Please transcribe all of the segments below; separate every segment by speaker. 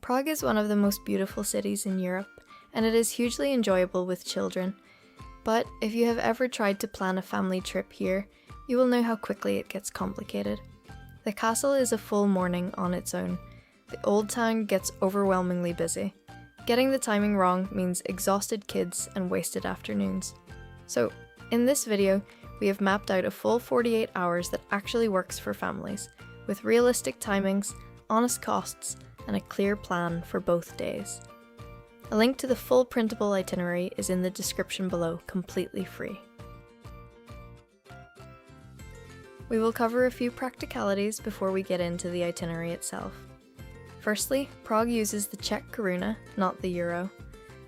Speaker 1: Prague is one of the most beautiful cities in Europe, and it is hugely enjoyable with children. But if you have ever tried to plan a family trip here, you will know how quickly it gets complicated. The castle is a full morning on its own. The old town gets overwhelmingly busy. Getting the timing wrong means exhausted kids and wasted afternoons. So, in this video, we have mapped out a full 48 hours that actually works for families, with realistic timings, honest costs, and a clear plan for both days. A link to the full printable itinerary is in the description below, completely free. We will cover a few practicalities before we get into the itinerary itself. Firstly, Prague uses the Czech koruna, not the euro.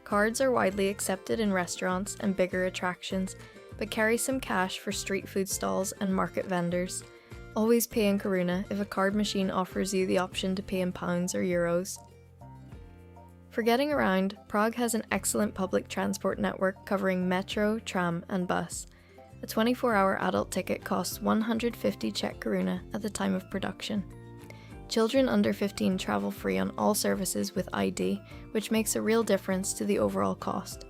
Speaker 1: Cards are widely accepted in restaurants and bigger attractions, but carry some cash for street food stalls and market vendors. Always pay in koruna if a card machine offers you the option to pay in pounds or euros. For getting around, Prague has an excellent public transport network covering metro, tram and bus. A 24-hour adult ticket costs 150 Czech koruna at the time of production. Children under 15 travel free on all services with ID, which makes a real difference to the overall cost.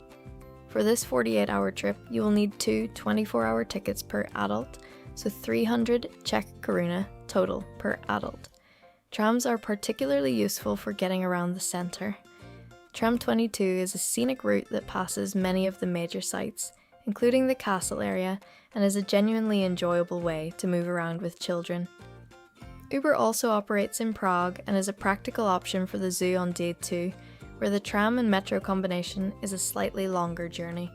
Speaker 1: For this 48-hour trip, you will need two 24-hour tickets per adult, so 300 Czech koruna total per adult. Trams are particularly useful for getting around the centre. Tram 22 is a scenic route that passes many of the major sites, including the castle area, and is a genuinely enjoyable way to move around with children. Uber also operates in Prague and is a practical option for the zoo on day 2, where the tram and metro combination is a slightly longer journey.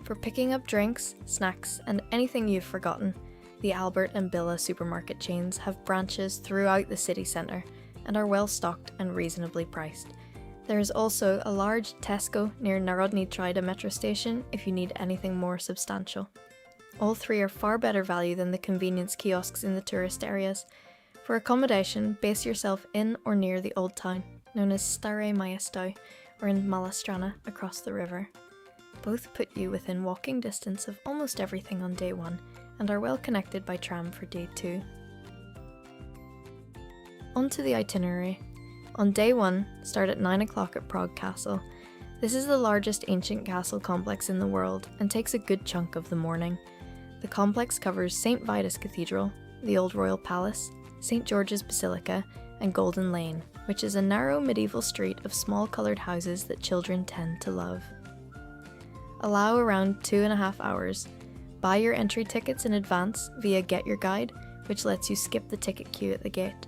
Speaker 1: For picking up drinks, snacks, and anything you've forgotten, the Albert and Billa supermarket chains have branches throughout the city centre and are well stocked and reasonably priced. There is also a large Tesco near Nerudova Street metro station if you need anything more substantial. All three are far better value than the convenience kiosks in the tourist areas. For accommodation, base yourself in or near the Old Town, known as Stare Majesto, or in Malastrana across the river. Both put you within walking distance of almost everything on day 1, and are well connected by tram for day 2. On to the itinerary. On day 1, start at 9 o'clock at Prague Castle. This is the largest ancient castle complex in the world and takes a good chunk of the morning. The complex covers St. Vitus Cathedral, the Old Royal Palace, St. George's Basilica, and Golden Lane, which is a narrow medieval street of small coloured houses that children tend to love. Allow around 2.5 hours. Buy your entry tickets in advance via GetYourGuide, which lets you skip the ticket queue at the gate.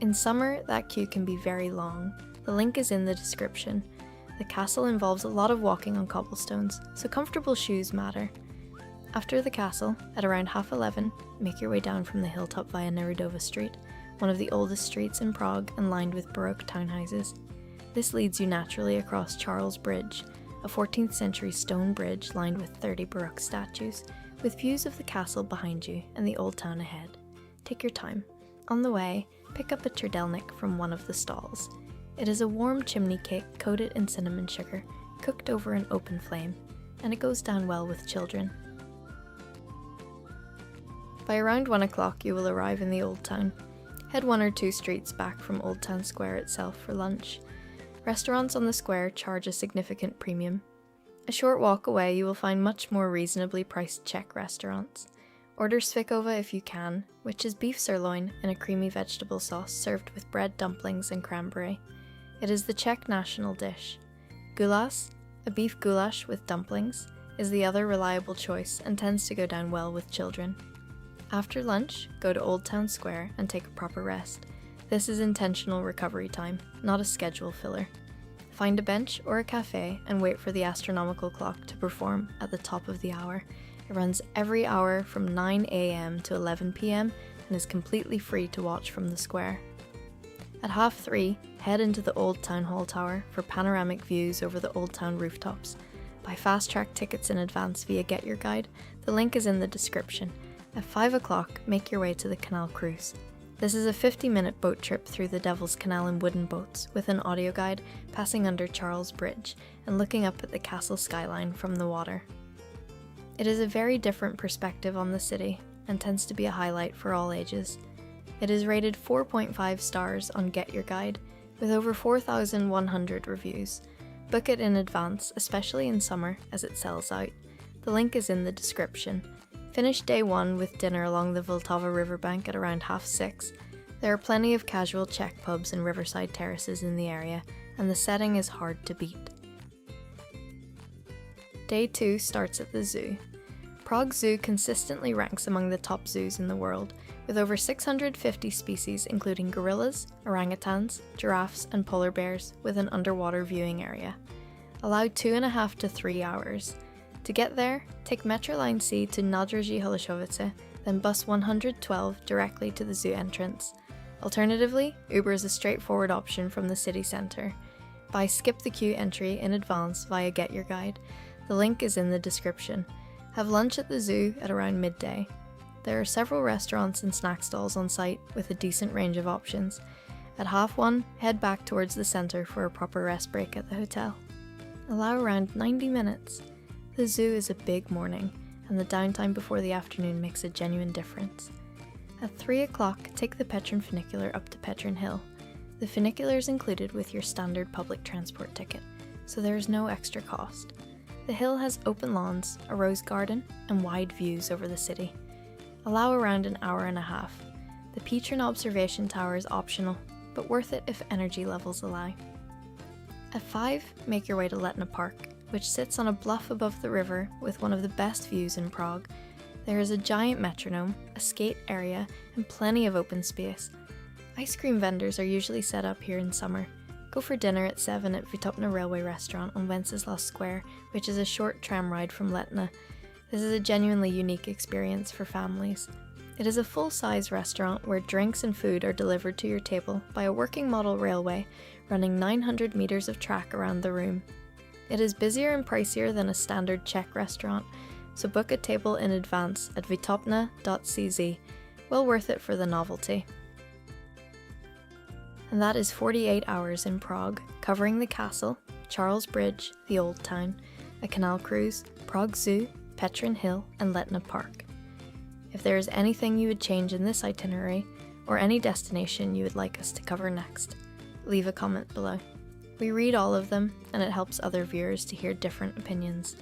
Speaker 1: In summer, that queue can be very long. The link is in the description. The castle involves a lot of walking on cobblestones, so comfortable shoes matter. After the castle, at around 11:30, make your way down from the hilltop via Nerudova Street, one of the oldest streets in Prague and lined with Baroque townhouses. This leads you naturally across Charles Bridge, a 14th century stone bridge lined with 30 Baroque statues, with views of the castle behind you and the old town ahead. Take your time. On the way, pick up a trdelnik from one of the stalls. It is a warm chimney cake coated in cinnamon sugar, cooked over an open flame, and it goes down well with children. By around 1 o'clock you will arrive in the Old Town. Head 1 or 2 streets back from Old Town Square itself for lunch. Restaurants on the square charge a significant premium. A short walk away you will find much more reasonably priced Czech restaurants. Order svikova if you can, which is beef sirloin in a creamy vegetable sauce served with bread dumplings and cranberry. It is the Czech national dish. Gulas, a beef goulash with dumplings, is the other reliable choice and tends to go down well with children. After lunch, go to Old Town Square and take a proper rest. This is intentional recovery time, not a schedule filler. Find a bench or a cafe and wait for the Astronomical Clock to perform at the top of the hour. It runs every hour from 9 AM to 11 PM and is completely free to watch from the square. At 3:30, head into the Old Town Hall Tower for panoramic views over the Old Town rooftops. Buy fast-track tickets in advance via GetYourGuide. The link is in the description. At 5 o'clock, make your way to the Canal cruise. This is a 50-minute boat trip through the Devil's Canal in wooden boats, with an audio guide passing under Charles Bridge and looking up at the castle skyline from the water. It is a very different perspective on the city, and tends to be a highlight for all ages. It is rated 4.5 stars on GetYourGuide, with over 4,100 reviews. Book it in advance, especially in summer, as it sells out. The link is in the description. Finish day 1 with dinner along the Vltava riverbank at around 6:30. There are plenty of casual Czech pubs and riverside terraces in the area, and the setting is hard to beat. Day 2 starts at the zoo. Prague Zoo consistently ranks among the top zoos in the world, with over 650 species including gorillas, orangutans, giraffes and polar bears, with an underwater viewing area. Allow 2.5 to 3 hours. To get there, take Metro Line C to Nádraží Holešovice, then bus 112 directly to the zoo entrance. Alternatively, Uber is a straightforward option from the city centre. Buy skip the queue entry in advance via GetYourGuide. The link is in the description. Have lunch at the zoo at around midday. There are several restaurants and snack stalls on site with a decent range of options. At 1:30, head back towards the centre for a proper rest break at the hotel. Allow around 90 minutes. The zoo is a big morning, and the downtime before the afternoon makes a genuine difference. At 3 o'clock, take the Petrin funicular up to Petrin Hill. The funicular is included with your standard public transport ticket, so there is no extra cost. The hill has open lawns, a rose garden, and wide views over the city. Allow around an hour and a half. The Petrin observation tower is optional, but worth it if energy levels allow. At 5, make your way to Letna Park, which sits on a bluff above the river with one of the best views in Prague. There is a giant metronome, a skate area, and plenty of open space. Ice cream vendors are usually set up here in summer. Go for dinner at 7 at Vytopna railway restaurant on Wenceslas Square, which is a short tram ride from Letna. This is a genuinely unique experience for families. It is a full-size restaurant where drinks and food are delivered to your table by a working model railway running 900 meters of track around the room. It is busier and pricier than a standard Czech restaurant, so book a table in advance at vytopna.cz. Well worth it for the novelty. And that is 48 hours in Prague, covering the castle, Charles Bridge, the Old Town, a canal cruise, Prague Zoo, Petrin Hill, and Letna Park. If there is anything you would change in this itinerary, or any destination you would like us to cover next, leave a comment below. We read all of them, and it helps other viewers to hear different opinions.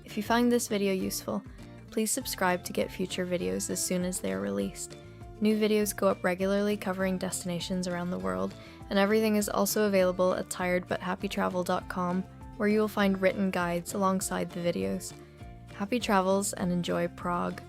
Speaker 1: If you find this video useful, please subscribe to get future videos as soon as they are released. New videos go up regularly covering destinations around the world, and everything is also available at tiredbuthappytravel.com, where you will find written guides alongside the videos. Happy travels and enjoy Prague!